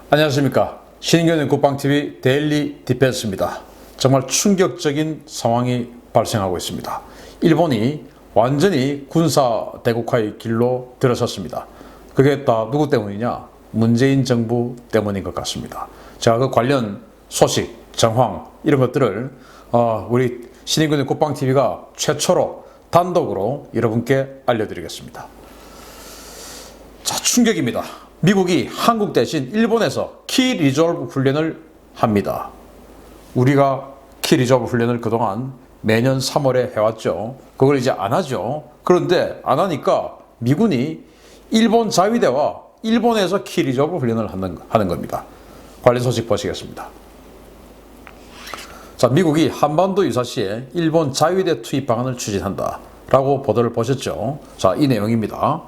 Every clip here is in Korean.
안녕하십니까. 신인경의 국방TV 데일리 디펜스입니다. 정말 충격적인 상황이 발생하고 있습니다. 일본이 완전히 군사 대국화의 길로 들어섰습니다. 그게 다 누구 때문이냐? 문재인 정부 때문인 것 같습니다. 제가 그 관련 소식, 정황 이런 것들을 우리 신인경의 국방TV가 최초로 단독으로 여러분께 알려드리겠습니다. 자, 충격입니다. 미국이 한국 대신 일본에서 키 리졸브 훈련을 합니다. 우리가 키 리졸브 훈련을 그동안 매년 3월에 해왔죠. 그걸 이제 안 하죠. 그런데 안 하니까 미군이 일본 자위대와 일본에서 키 리졸브 훈련을 하는 겁니다. 관련 소식 보시겠습니다. 자, 미국이 한반도 유사시에 일본 자위대 투입 방안을 추진한다 라고 보도를 보셨죠. 자, 이 내용입니다.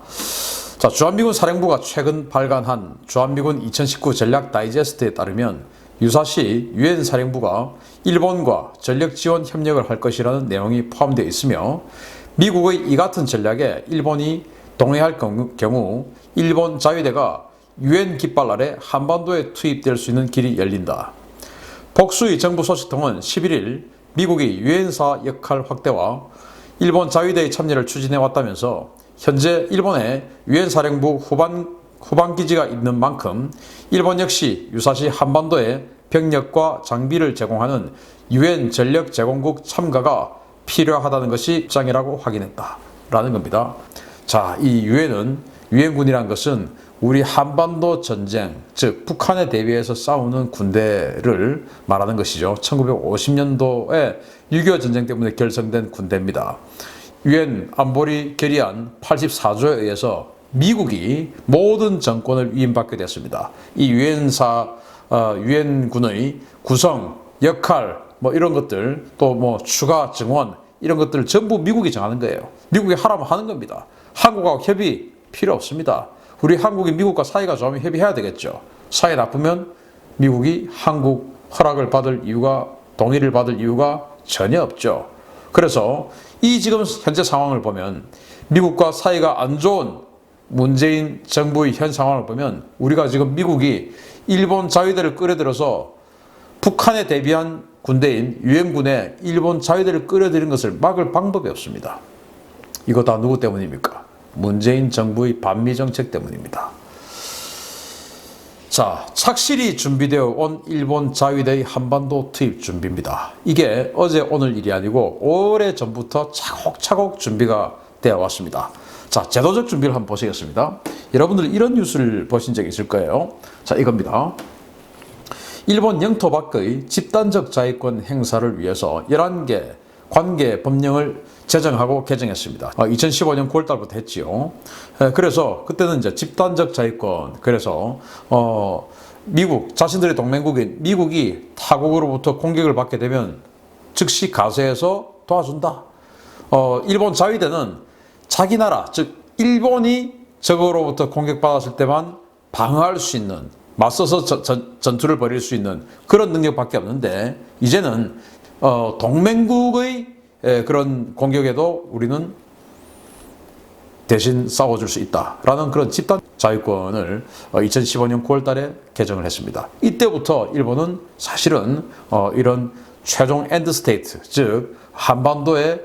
자, 주한미군 사령부가 최근 발간한 주한미군 2019 전략 다이제스트에 따르면 유사시 유엔 사령부가 일본과 전력 지원 협력을 할 것이라는 내용이 포함되어 있으며 미국의 이 같은 전략에 일본이 동의할 경우 일본 자위대가 유엔 깃발 아래 한반도에 투입될 수 있는 길이 열린다. 복수의 정부 소식통은 11일 미국이 유엔사 역할 확대와 일본 자위대의 참여를 추진해 왔다면서 현재 일본에 유엔 사령부 후방 기지가 있는 만큼 일본 역시 유사시 한반도에 병력과 장비를 제공하는 유엔 전력 제공국 참가가 필요하다는 것이 입장이라고 확인했다라는 겁니다. 자, 이 유엔군이란 것은 우리 한반도 전쟁, 즉 북한에 대비해서 싸우는 군대를 말하는 것이죠. 1950년도에 6.25 전쟁 때문에 결성된 군대입니다. 유엔 안보리 결의안 84조에 의해서 미국이 모든 정권을 위임받게 됐습니다. 이 유엔군의 구성, 역할, 이런 것들, 또 추가 증원, 이런 것들을 전부 미국이 정하는 거예요. 미국이 하라면 하는 겁니다. 한국하고 협의 필요 없습니다. 우리 한국이 미국과 사이가 좋으면 협의해야 되겠죠. 사이 나쁘면 미국이 한국 허락을 받을 이유가, 동의를 받을 이유가 전혀 없죠. 그래서 이 지금 현재 상황을 보면 미국과 사이가 안 좋은 문재인 정부의 현 상황을 보면 우리가 지금 미국이 일본 자위대를 끌어들여서 북한에 대비한 군대인 유엔군에 일본 자위대를 끌어들이는 것을 막을 방법이 없습니다. 이거 다 누구 때문입니까? 문재인 정부의 반미 정책 때문입니다. 자, 착실히 준비되어 온 일본 자위대의 한반도 투입 준비입니다. 이게 어제 오늘 일이 아니고 오래전부터 차곡차곡 준비가 되어 왔습니다. 자, 제도적 준비를 한번 보시겠습니다. 여러분들 이런 뉴스를 보신 적이 있을 거예요. 자, 이겁니다. 일본 영토 밖의 집단적 자위권 행사를 위해서 11개 관계 법령을 제정하고 개정했습니다. 2015년 9월 달부터 했지요. 그래서 그때는 이제 집단적 자위권, 그래서 미국, 자신들의 동맹국인 미국이 타국으로부터 공격을 받게 되면 즉시 가세해서 도와준다. 일본 자위대는 자기 나라, 즉 일본이 적으로부터 공격받았을 때만 방어할 수 있는, 맞서서 전투를 벌일 수 있는 그런 능력밖에 없는데, 이제는 동맹국의 그런 공격에도 우리는 대신 싸워줄 수 있다라는 그런 집단 자위권을 2015년 9월 달에 개정을 했습니다. 이때부터 일본은 사실은 이런 최종 엔드 스테이트, 즉 한반도에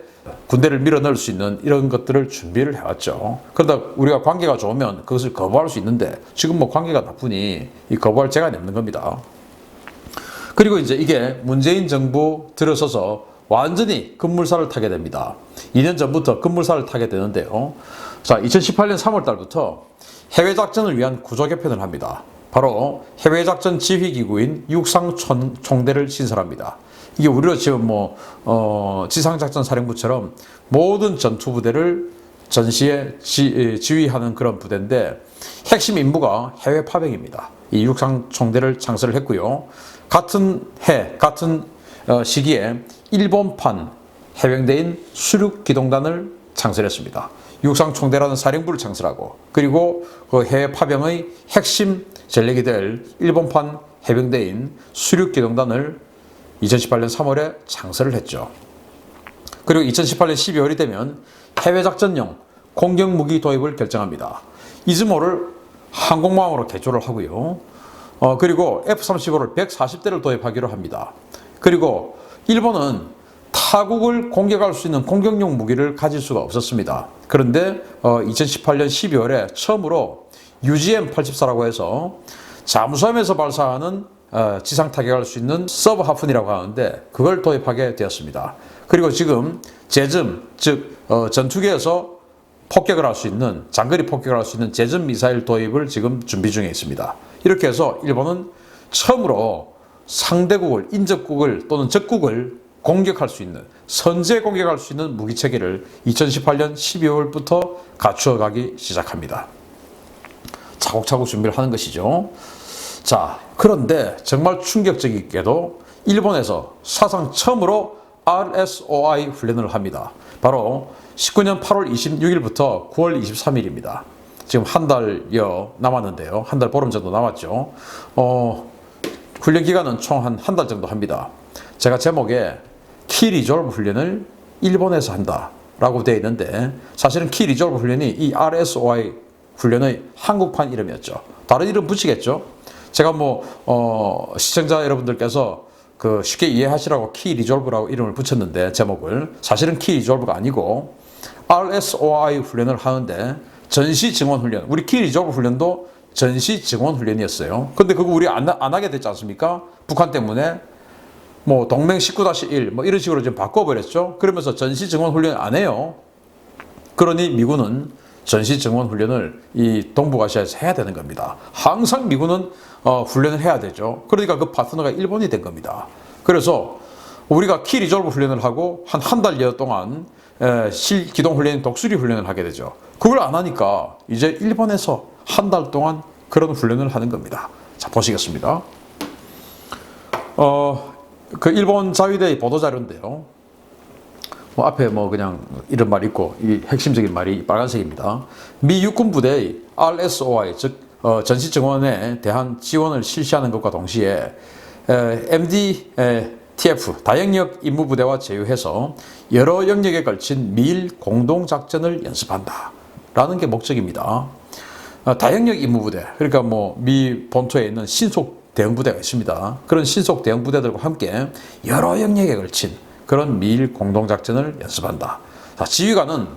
군대를 밀어넣을 수 있는 이런 것들을 준비를 해왔죠. 그러다 우리가 관계가 좋으면 그것을 거부할 수 있는데 지금 관계가 나쁘니 이 거부할 재간이 없는 겁니다. 그리고 이제 이게 문재인 정부 들어서서 완전히 급물살을 타게 됩니다. 2년 전부터 급물살을 타게 되는데요. 자, 2018년 3월 달부터 해외작전을 위한 구조 개편을 합니다. 바로 해외작전 지휘기구인 육상총대를 신설합니다. 이게 우리로 지금 지상작전 사령부처럼 모든 전투부대를 전시에 지휘하는 그런 부대인데 핵심 임무가 해외 파병입니다. 이 육상총대를 창설을 했고요. 같은 해, 같은 시기에 일본판 해병대인 수륙기동단을 창설했습니다. 육상총대라는 사령부를 창설하고, 그리고 그 해외 파병의 핵심 전력이 될 일본판 해병대인 수륙기동단을 2018년 3월에 창설을 했죠. 그리고 2018년 12월이 되면 해외작전용 공격무기 도입을 결정합니다. 이즈모를 항공모함으로 개조를 하고요. 그리고 F-35를 140대를 도입하기로 합니다. 그리고 일본은 타국을 공격할 수 있는 공격용 무기를 가질 수가 없었습니다. 그런데 2018년 12월에 처음으로 UGM-84라고 해서 잠수함에서 발사하는 지상 타격할 수 있는 서브 하푼이라고 하는데 그걸 도입하게 되었습니다. 그리고 지금 제즘, 즉 전투기에서 폭격을 할 수 있는, 장거리 폭격을 할 수 있는 제즘 미사일 도입을 지금 준비 중에 있습니다. 이렇게 해서 일본은 처음으로 상대국을, 인접국을 또는 적국을 공격할 수 있는, 선제 공격할 수 있는 무기체계를 2018년 12월부터 갖추어가기 시작합니다. 차곡차곡 준비를 하는 것이죠. 자, 그런데 정말 충격적이게도 일본에서 사상 처음으로 RSOI 훈련을 합니다. 바로 19년 8월 26일부터 9월 23일입니다. 지금 한 달여 남았는데요. 한 달 보름 정도 남았죠. 훈련 기간은 총 한 달 정도 합니다. 제가 제목에 키 리졸브 훈련을 일본에서 한다 라고 되어 있는데 사실은 키 리졸브 훈련이 이 RSOI 훈련의 한국판 이름이었죠. 다른 이름 붙이겠죠. 제가 시청자 여러분들께서 쉽게 이해하시라고 키 리졸브라고 이름을 붙였는데 제목을 사실은 키 리졸브가 아니고 RSOI 훈련을 하는데 전시 증원 훈련, 우리 키 리졸브 훈련도 전시 증원 훈련이었어요. 근데 그거 우리 안 하게 됐지 않습니까? 북한 때문에 동맹 19-1 이런 식으로 좀 바꿔버렸죠. 그러면서 전시 증원 훈련 안 해요. 그러니 미군은 전시 증원 훈련을 이 동북아시아에서 해야 되는 겁니다. 항상 미군은 훈련을 해야 되죠. 그러니까 그 파트너가 일본이 된 겁니다. 그래서 우리가 키 리졸브 훈련을 하고 한 달여 동안 실기동 훈련, 독수리 훈련을 하게 되죠. 그걸 안 하니까 이제 일본에서 한 달 동안 그런 훈련을 하는 겁니다. 자, 보시겠습니다. 그 일본 자위대의 보도자료인데요. 앞에 그냥 이런 말이 있고, 이 핵심적인 말이 빨간색입니다. 미 육군 부대의 RSOI, 즉, 전시 증원에 대한 지원을 실시하는 것과 동시에, MDTF, 다영역 임무부대와 제휴해서 여러 영역에 걸친 미일 공동작전을 연습한다. 라는 게 목적입니다. 다영역 임무부대, 그러니까 미 본토에 있는 신속 대응부대가 있습니다. 그런 신속 대응부대들과 함께 여러 영역에 걸친 그런 미일 공동작전을 연습한다. 자, 지휘관은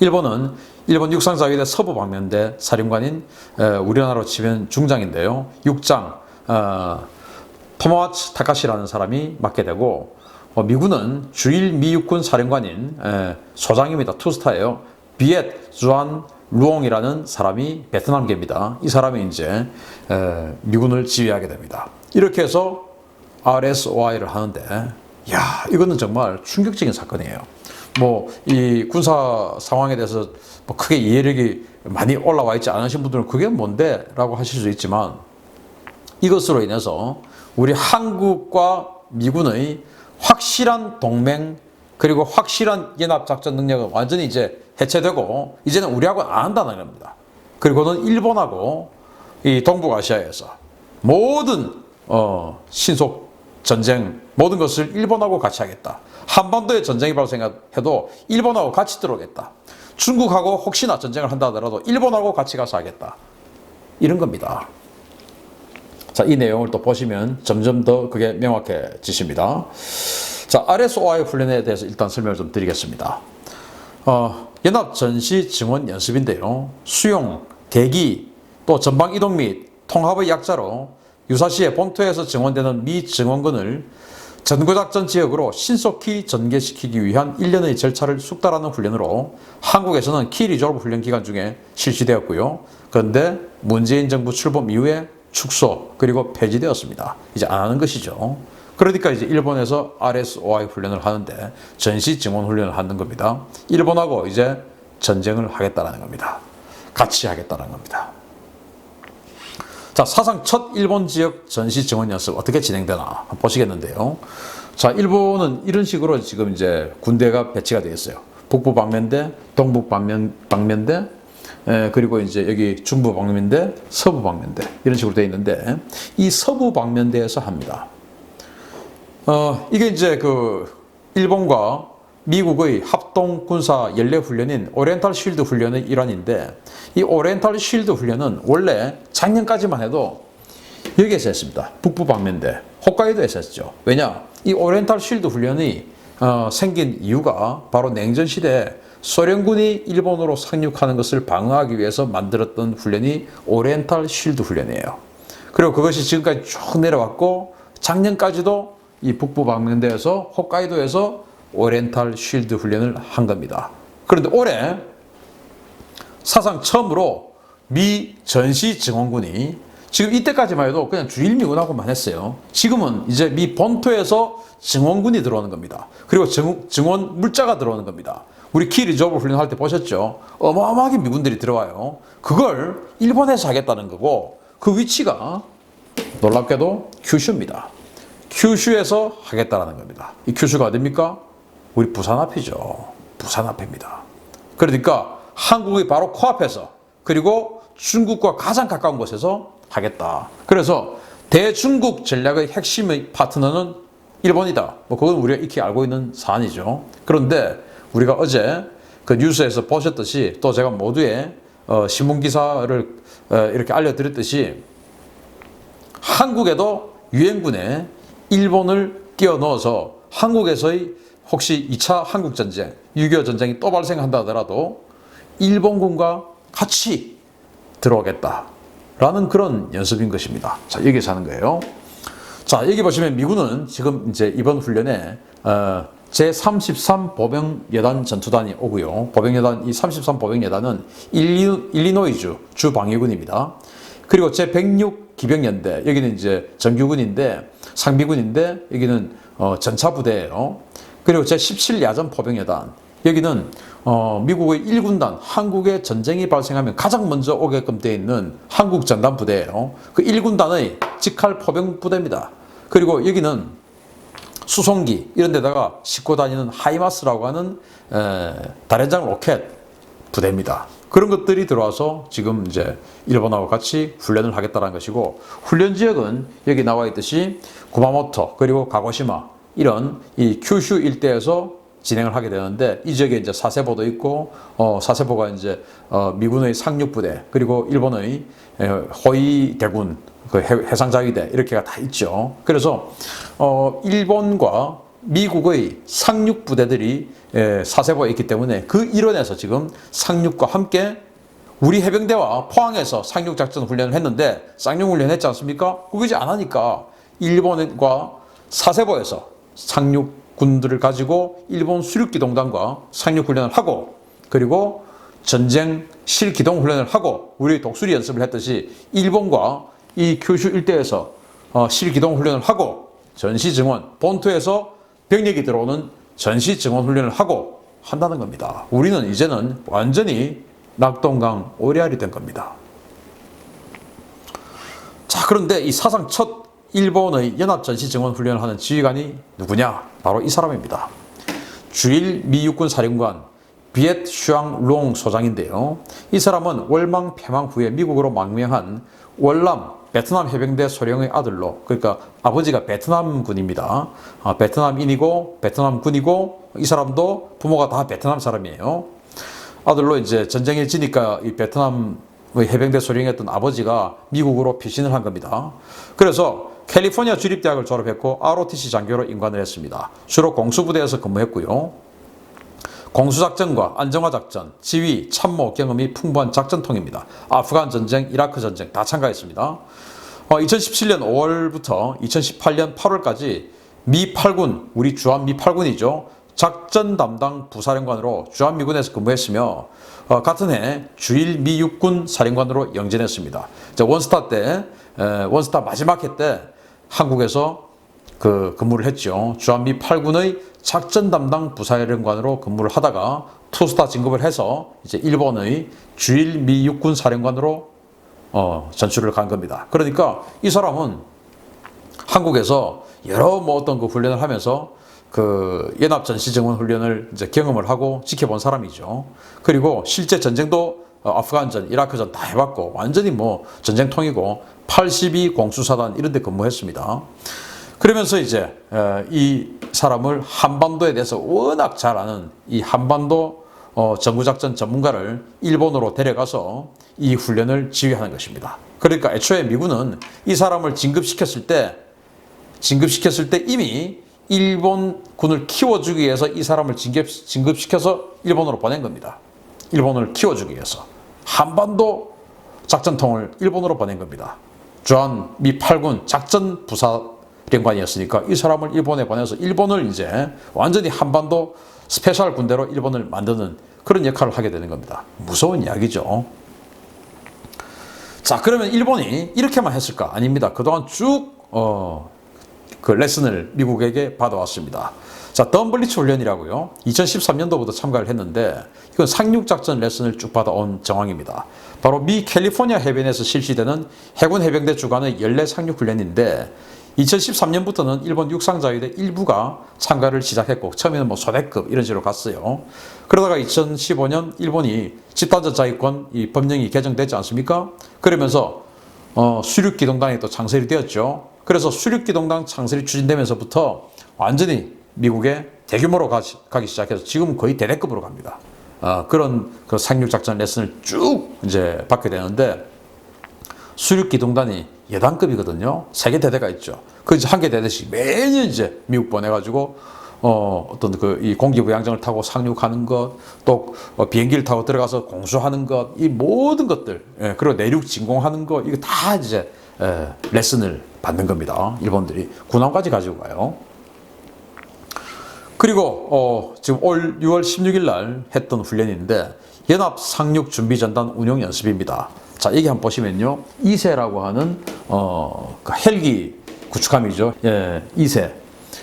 일본 육상자위대 서부방면대 사령관인 우리나라로 치면 중장인데요. 육장 토모하치 타카시라는 사람이 맡게 되고 미군은 주일 미육군 사령관인 소장입니다. 투스타예요. 비엣 주안 루옹이라는 사람이 베트남계입니다. 이 사람이 이제 미군을 지휘하게 됩니다. 이렇게 해서 RSOI를 하는데, 이거는 정말 충격적인 사건이에요. 이 군사 상황에 대해서 크게 이해력이 많이 올라와 있지 않으신 분들은 그게 뭔데? 라고 하실 수 있지만, 이것으로 인해서 우리 한국과 미군의 확실한 동맹, 그리고 확실한 연합작전 능력은 완전히 이제 해체되고 이제는 우리하고는 안 한다는 겁니다. 그리고는 일본하고 이 동북아시아에서 모든 신속 전쟁 모든 것을 일본하고 같이 하겠다. 한반도에 전쟁이 발생해도 일본하고 같이 들어오겠다. 중국하고 혹시나 전쟁을 한다 하더라도 일본하고 같이 가서 하겠다. 이런 겁니다. 자, 이 내용을 또 보시면 점점 더 그게 명확해지십니다. 자, RSOI 훈련에 대해서 일단 설명을 좀 드리겠습니다. 연합 전시 증원 연습인데요. 수용, 대기, 또 전방 이동 및 통합의 약자로 유사시에 본토에서 증원되는 미 증원군을 전구작전 지역으로 신속히 전개시키기 위한 1년의 절차를 숙달하는 훈련으로 한국에서는 키 리졸브 훈련 기간 중에 실시되었고요. 그런데 문재인 정부 출범 이후에 축소 그리고 폐지되었습니다. 이제 안 하는 것이죠. 그러니까 이제 일본에서 RSOI 훈련을 하는데 전시 증원 훈련을 하는 겁니다. 일본하고 이제 전쟁을 하겠다는 겁니다. 같이 하겠다는 겁니다. 자, 사상 첫 일본 지역 전시 증원 연습 어떻게 진행되나 보시겠는데요. 자, 일본은 이런 식으로 지금 이제 군대가 배치가 되어 있어요. 북부 방면대, 동북 방면대, 그리고 이제 여기 중부 방면대, 서부 방면대 이런 식으로 되어 있는데 이 서부 방면대에서 합니다. 이게 이제 그 일본과 미국의 합동 군사 연례 훈련인 오리엔탈 쉴드 훈련의 일환인데 이 오리엔탈 쉴드 훈련은 원래 작년까지만 해도 여기에서 했습니다. 북부 방면대 홋카이도에서 했죠. 왜냐? 이 오리엔탈 쉴드 훈련이 생긴 이유가 바로 냉전 시대에 소련군이 일본으로 상륙하는 것을 방어하기 위해서 만들었던 훈련이 오리엔탈 쉴드 훈련이에요. 그리고 그것이 지금까지 쭉 내려왔고 작년까지도 이 북부 방면대에서 홋카이도에서 오리엔탈 쉴드 훈련을 한 겁니다. 그런데 올해 사상 처음으로 미 전시증원군이 지금 이때까지만 해도 그냥 주일미군하고만 했어요. 지금은 이제 미 본토에서 증원군이 들어오는 겁니다. 그리고 증원 물자가 들어오는 겁니다. 우리 키 리저브 훈련할 때 보셨죠? 어마어마하게 미군들이 들어와요. 그걸 일본에서 하겠다는 거고 그 위치가 놀랍게도 큐슈입니다. 큐슈에서 하겠다는 겁니다. 이 큐슈가 어딥니까? 우리 부산 앞이죠. 부산 앞입니다. 그러니까 한국이 바로 코앞에서 그리고 중국과 가장 가까운 곳에서 하겠다. 그래서 대중국 전략의 핵심의 파트너는 일본이다. 뭐 그건 우리가 익히 알고 있는 사안이죠. 그런데 우리가 어제 그 뉴스에서 보셨듯이 또 제가 모두의 신문 기사를 이렇게 알려드렸듯이 한국에도 유엔군에 일본을 끼워 넣어서 한국에서의 혹시 2차 한국전쟁, 6.25 전쟁이 또 발생한다 하더라도 일본군과 같이 들어오겠다라는 그런 연습인 것입니다. 자, 여기서 하는 거예요. 자, 여기 보시면 미군은 지금 이제 이번 훈련에 제33 보병여단 전투단이 오고요. 보병여단, 이 33 보병여단은 일리노이주 주방위군입니다. 그리고 제106 기병연대, 여기는 이제 정규군인데, 상비군인데, 여기는 전차부대예요. 그리고 제17 야전 포병여단, 여기는 미국의 1군단, 한국에 전쟁이 발생하면 가장 먼저 오게끔 되어 있는 한국 전단 부대예요. 그 1군단의 직할 포병 부대입니다. 그리고 여기는 수송기 이런 데다가 싣고 다니는 하이마스라고 하는 다련장 로켓 부대입니다. 그런 것들이 들어와서 지금 이제 일본하고 같이 훈련을 하겠다는 것이고, 훈련 지역은 여기 나와 있듯이 구마모토 그리고 가고시마 이런 이 큐슈 일대에서 진행을 하게 되는데, 이 지역에 이제 사세보도 있고, 사세보가 이제 미군의 상륙부대 그리고 일본의 호위 대군 그 해상자위대 이렇게가 다 있죠. 그래서 일본과 미국의 상륙부대들이 사세보에 있기 때문에 그 일원에서 지금 상륙과 함께 우리 해병대와 포항에서 상륙작전 훈련을 했는데, 쌍용훈련 했지 않습니까? 그거지 안 하니까 일본과 사세보에서 상륙군들을 가지고 일본 수륙기동단과 상륙훈련을 하고, 그리고 전쟁 실기동훈련을 하고, 우리 독수리 연습을 했듯이 일본과 이 큐슈 일대에서 실기동훈련을 하고, 전시증원 본토에서 병력이 들어오는 전시증원 훈련을 하고 한다는 겁니다. 우리는 이제는 완전히 낙동강 오리알이 된 겁니다. 자, 그런데 이 사상 첫 일본의 연합전시증원 훈련을 하는 지휘관이 누구냐? 바로 이 사람입니다. 주일 미 육군 사령관 비엣 슈앙롱 소장인데요. 이 사람은 월망 패망 후에 미국으로 망명한 월남 베트남 해병대 소령의 아들로, 그러니까 아버지가 베트남군입니다. 베트남인이고 베트남군이고, 이 사람도 부모가 다 베트남 사람이에요. 아들로 이제 전쟁에 지니까 이 베트남의 해병대 소령이었던 아버지가 미국으로 피신을 한 겁니다. 그래서 캘리포니아 주립대학을 졸업했고 ROTC 장교로 임관을 했습니다. 주로 공수부대에서 근무했고요. 공수작전과 안정화작전, 지휘, 참모 경험이 풍부한 작전통입니다. 아프간 전쟁, 이라크 전쟁 다 참가했습니다. 2017년 5월부터 2018년 8월까지 미 8군, 우리 주한미 8군이죠. 작전 담당 부사령관으로 주한미군에서 근무했으며, 같은 해 주일 미 육군 사령관으로 영전했습니다. 원스타 때, 원스타 마지막 해 때 한국에서 근무를 했죠. 주한미 8군의 작전 담당 부사령관으로 근무를 하다가 투스타 진급을 해서 이제 일본의 주일 미 육군 사령관으로 전출을 간 겁니다. 그러니까 이 사람은 한국에서 여러 어떤 그 훈련을 하면서 그 연합전시증원 훈련을 이제 경험을 하고 지켜본 사람이죠. 그리고 실제 전쟁도 아프간전, 이라크전 다 해봤고 완전히 뭐 전쟁통이고 82 공수사단 이런 데 근무했습니다. 그러면서 이제 이 사람을 한반도에 대해서 워낙 잘 아는 이 한반도 정구작전 전문가를 일본으로 데려가서 이 훈련을 지휘하는 것입니다. 그러니까 애초에 미군은 이 사람을 진급시켰을 때 이미 일본군을 키워주기 위해서 이 사람을 진급시켜서 일본으로 보낸 겁니다. 일본을 키워주기 위해서. 한반도 작전통을 일본으로 보낸 겁니다. 주한 미 8군 작전 부사령관이었으니까 이 사람을 일본에 보내서 일본을 이제 완전히 한반도 스페셜 군대로 일본을 만드는 그런 역할을 하게 되는 겁니다. 무서운 이야기죠. 자, 그러면 일본이 이렇게만 했을까? 아닙니다. 그동안 쭉 그 레슨을 미국에게 받아왔습니다. 자, 덤블리츠 훈련이라고요. 2013년도부터 참가를 했는데 이건 상륙작전 레슨을 쭉 받아온 정황입니다. 바로 미 캘리포니아 해변에서 실시되는 해군 해병대 주관의 연례 상륙 훈련인데 2013년부터는 일본 육상자위대 일부가 참가를 시작했고 처음에는 뭐 소대급 이런 식으로 갔어요. 그러다가 2015년 일본이 집단적 자위권 이 법령이 개정되지 않습니까? 그러면서 수륙기동단이 또 창설이 되었죠. 그래서 수륙기동단 창설이 추진되면서부터 완전히 미국의 대규모로 가기 시작해서 지금 거의 대대급으로 갑니다. 그런 그 상륙작전 레슨을 쭉 이제 받게 되는데 수륙기동단이 예단급이거든요. 3개 대대가 있죠. 그 한 개 대대씩 매년 이제 미국 보내가지고 어떤 그 이 공기부양정을 타고 상륙하는 것, 또 비행기를 타고 들어가서 공수하는 것, 이 모든 것들, 그리고 내륙 진공하는 것, 이거 다 이제 레슨을 받는 겁니다. 일본들이 군함까지 가지고 가요. 그리고 지금 올 6월 16일 날 했던 훈련인데 연합 상륙 준비 전단 운용 연습입니다. 자, 여기 한번 보시면요, 이세라고 하는 그 헬기 구축함이죠. 예, 이세.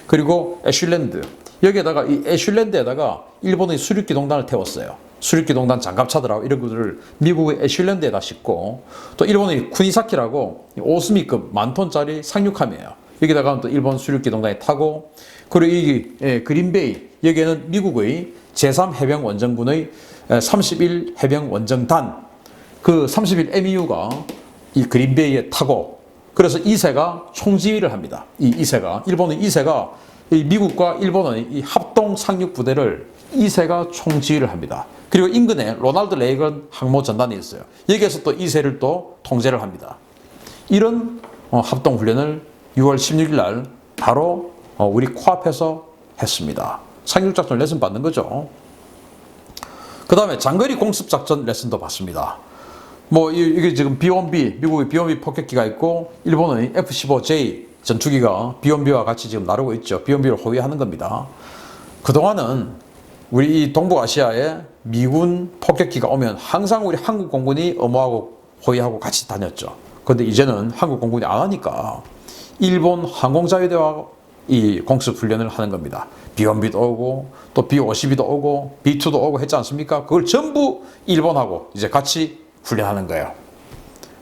그리고 애슐랜드. 여기에다가 이 애슐랜드에다가 일본의 수륙기동단을 태웠어요. 수륙기동단 장갑차들하고 이런 것들을 미국의 애슐랜드에다 싣고, 또 일본의 쿠니사키라고 오스미급 10,000톤짜리 상륙함이에요. 여기다가 또 일본 수륙기동단이 타고, 그리고 이 그린베이, 여기에는 미국의 제3해병원정군의 31 해병원정단, 그 31MEU가 이 그린베이에 타고, 그래서 이세가 총지휘를 합니다. 이세가, 일본의 이세가 이 미국과 일본의 이 합동 상륙 부대를 이세가 총지휘를 합니다. 그리고 인근에 로널드 레이건 항모 전단이 있어요. 여기에서 또 이세를 또 통제를 합니다. 이런 합동 훈련을 6월 16일 날 바로 우리 코앞에서 했습니다. 상륙작전 레슨 받는 거죠. 그 다음에 장거리 공습작전 레슨도 받습니다. 뭐 이게 지금 B-1B, 미국의 B-1B 폭격기가 있고 일본의 F-15J 전투기가 B-1B와 같이 지금 나르고 있죠. B-1B를 호위하는 겁니다. 그동안은 우리 이 동북아시아에 미군 폭격기가 오면 항상 우리 한국 공군이 엄호하고 호위하고 같이 다녔죠. 그런데 이제는 한국 공군이 안 하니까 일본 항공자위대와 이 공습 훈련을 하는 겁니다. B-1B도 오고 또 B-52도 오고 B-2도 오고 했지 않습니까? 그걸 전부 일본하고 이제 같이 훈련하는 거예요.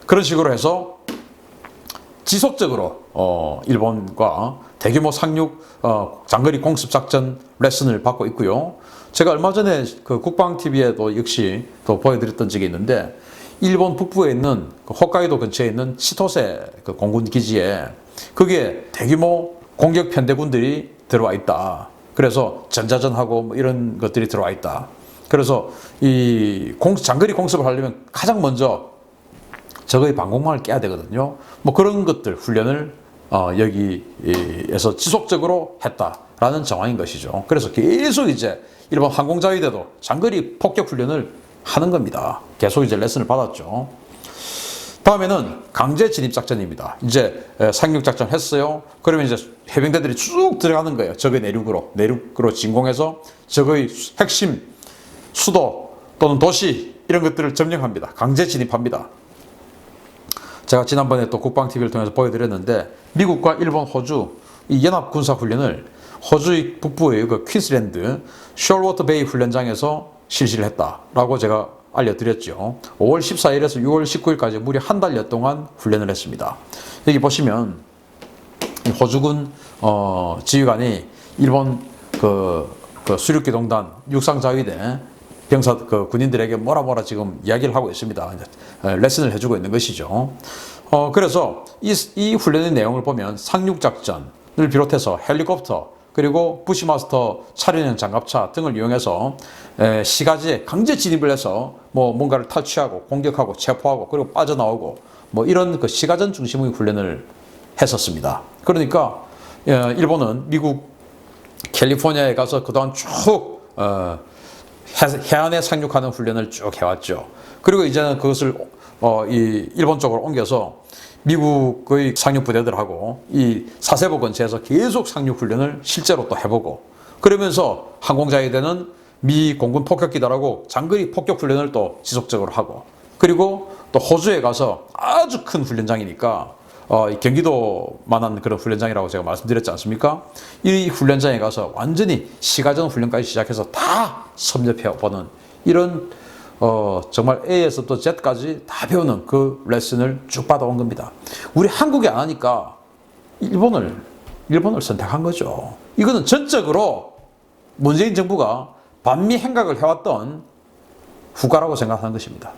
그런 식으로 해서 지속적으로 일본과 대규모 상륙 장거리 공습 작전 레슨을 받고 있고요. 제가 얼마 전에 그 국방TV에도 역시 또 보여드렸던 적이 있는데 일본 북부에 있는 그 홋카이도 근처에 있는 치토세 그 공군 기지에 그게 대규모 공격 편대군들이 들어와 있다. 그래서 전자전하고 뭐 이런 것들이 들어와 있다. 그래서 이 장거리 공습을 하려면 가장 먼저 적의 방공망을 깨야 되거든요. 뭐 그런 것들 훈련을 여기에서 지속적으로 했다라는 정황인 것이죠. 그래서 계속 이제 일본 항공자위대도 장거리 폭격 훈련을 하는 겁니다. 계속 이제 레슨을 받았죠. 다음에는 강제 진입 작전입니다. 이제 상륙 작전 했어요. 그러면 이제 해병대들이 쭉 들어가는 거예요. 적의 내륙으로 진공해서 적의 핵심 수도 또는 도시 이런 것들을 점령합니다. 강제 진입합니다. 제가 지난번에 또 국방TV를 통해서 보여드렸는데 미국과 일본, 호주 이 연합군사훈련을 호주의 북부의 그 퀸슬랜드 숄워터 베이 훈련장에서 실시를 했다라고 제가 알려드렸죠. 5월 14일에서 6월 19일까지 무려 한 달여 동안 훈련을 했습니다. 여기 보시면 호주군 지휘관이 일본 그 수륙기동단 육상자위대 병사 그 군인들에게 뭐라 지금 이야기를 하고 있습니다. 레슨을 해주고 있는 것이죠. 그래서 이 훈련의 내용을 보면 상륙작전을 비롯해서 헬리콥터, 그리고 부시마스터 차륜형 장갑차 등을 이용해서 시가지에 강제 진입을 해서 뭐 뭔가를 탈취하고 공격하고 체포하고 그리고 빠져나오고 뭐 이런 그 시가전 중심의 훈련을 했었습니다. 그러니까 일본은 미국 캘리포니아에 가서 그동안 쭉 해안에 상륙하는 훈련을 쭉 해왔죠. 그리고 이제는 그것을 이 일본 쪽으로 옮겨서 미국의 상륙 부대들하고 이 사세보 근처에서 계속 상륙 훈련을 실제로 또 해보고 그러면서 항공자위대는 미 공군 폭격기들하고 장거리 폭격 훈련을 또 지속적으로 하고 그리고 또 호주에 가서 아주 큰 훈련장이니까 경기도만한 그런 훈련장이라고 제가 말씀드렸지 않습니까? 이 훈련장에 가서 완전히 시가전 훈련까지 시작해서 다 섭렵해보는 이런 정말 A에서부터 Z까지 다 배우는 그 레슨을 쭉 받아온 겁니다. 우리 한국이 안 하니까 일본을 선택한 거죠. 이거는 전적으로 문재인 정부가 반미 행각을 해왔던 후과라고 생각하는 것입니다.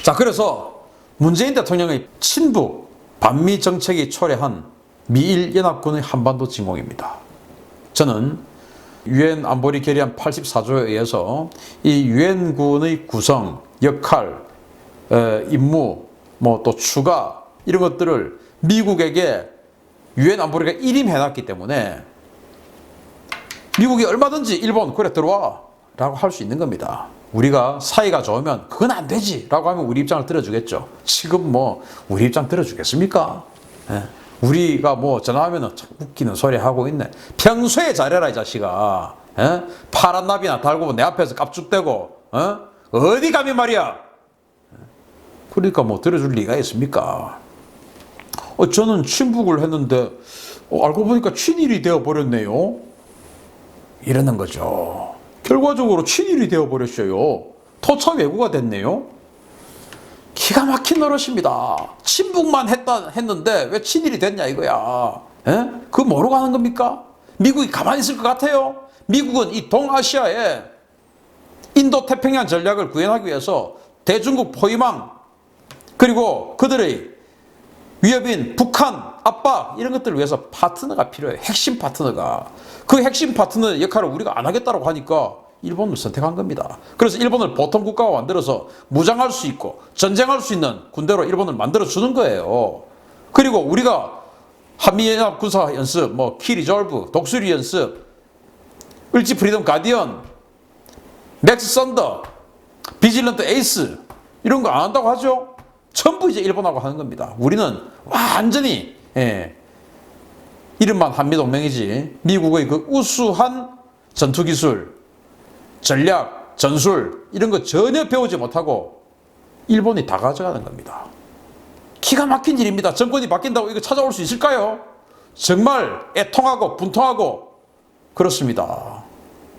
자, 그래서 문재인 대통령의 친북 반미 정책이 초래한 미일 연합군의 한반도 진공입니다. 저는 유엔 안보리 결의안 84조에 의해서 이 유엔군의 구성, 역할, 임무, 뭐 또 추가 이런 것들을 미국에게 유엔 안보리가 일임해놨기 때문에 미국이 얼마든지 일본 그래 들어와 라고 할 수 있는 겁니다. 우리가 사이가 좋으면 그건 안 되지 라고 하면 우리 입장을 들어주겠죠. 지금 뭐 우리 입장 들어주겠습니까? 우리가 뭐 전화하면 웃기는 소리 하고 있네. 평소에 잘해라 이 자식아. 파란 나비나 달고 내 앞에서 깝죽대고 어디 감히 말이야. 그러니까 뭐 들어줄 리가 있습니까? 저는 친북을 했는데 알고 보니까 친일이 되어버렸네요. 이러는 거죠. 결과적으로 친일이 되어버렸어요. 토착 왜구가 됐네요. 기가 막힌 노릇입니다. 친북만 했는데 왜 친일이 됐냐 이거야. 그거 뭐로 가는 겁니까? 미국이 가만히 있을 것 같아요? 미국은 이 동아시아에 인도 태평양 전략을 구현하기 위해서 대중국 포위망 그리고 그들의 위협인 북한 압박 이런 것들을 위해서 파트너가 필요해요. 핵심 파트너가. 그 핵심 파트너 역할을 우리가 안 하겠다고 하니까 일본을 선택한 겁니다. 그래서 일본을 보통 국가가 만들어서 무장할 수 있고 전쟁할 수 있는 군대로 일본을 만들어주는 거예요. 그리고 우리가 한미연합 군사연습, 뭐 키리졸브, 독수리 연습, 을지 프리덤 가디언, 맥스 썬더, 비질런트 에이스 이런 거 안 한다고 하죠. 전부 이제 일본하고 하는 겁니다. 우리는 완전히 이름만 한미동맹이지 미국의 그 우수한 전투기술, 전략, 전술 이런 거 전혀 배우지 못하고 일본이 다 가져가는 겁니다. 기가 막힌 일입니다. 정권이 바뀐다고 이거 찾아올 수 있을까요? 정말 애통하고 분통하고 그렇습니다.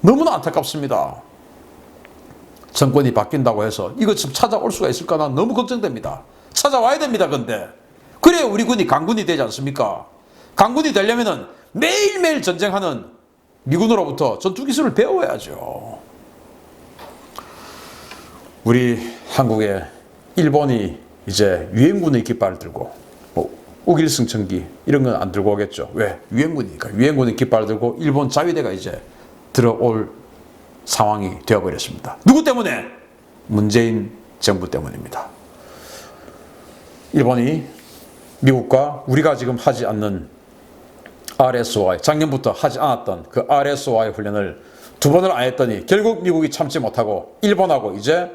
너무나 안타깝습니다. 정권이 바뀐다고 해서 이거 지금 찾아올 수가 있을까? 난 너무 걱정됩니다. 찾아와야 됩니다. 근데 그래야 우리 군이 강군이 되지 않습니까? 강군이 되려면은 매일매일 전쟁하는 미군으로부터 전투기술을 배워야죠. 우리 한국에 일본이 이제 유엔군의 깃발을 들고 뭐 우길승천기 이런 건 안 들고 오겠죠. 왜? 유엔군이니까. 유엔군의 깃발을 들고 일본 자위대가 이제 들어올 상황이 되어버렸습니다. 누구 때문에? 문재인 정부 때문입니다. 일본이 미국과 우리가 지금 하지 않는 RSOI, 작년부터 하지 않았던 그 RSOI 훈련을 두 번을 안 했더니 결국 미국이 참지 못하고 일본하고 이제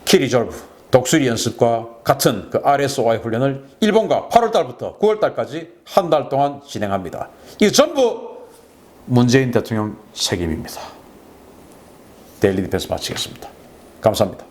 키리졸브, 독수리 연습과 같은 그 RSOI 훈련을 일본과 8월 달부터 9월 달까지 한 달 동안 진행합니다. 이거 전부 문재인 대통령 책임입니다. 데일리 디펜스 마치겠습니다. 감사합니다.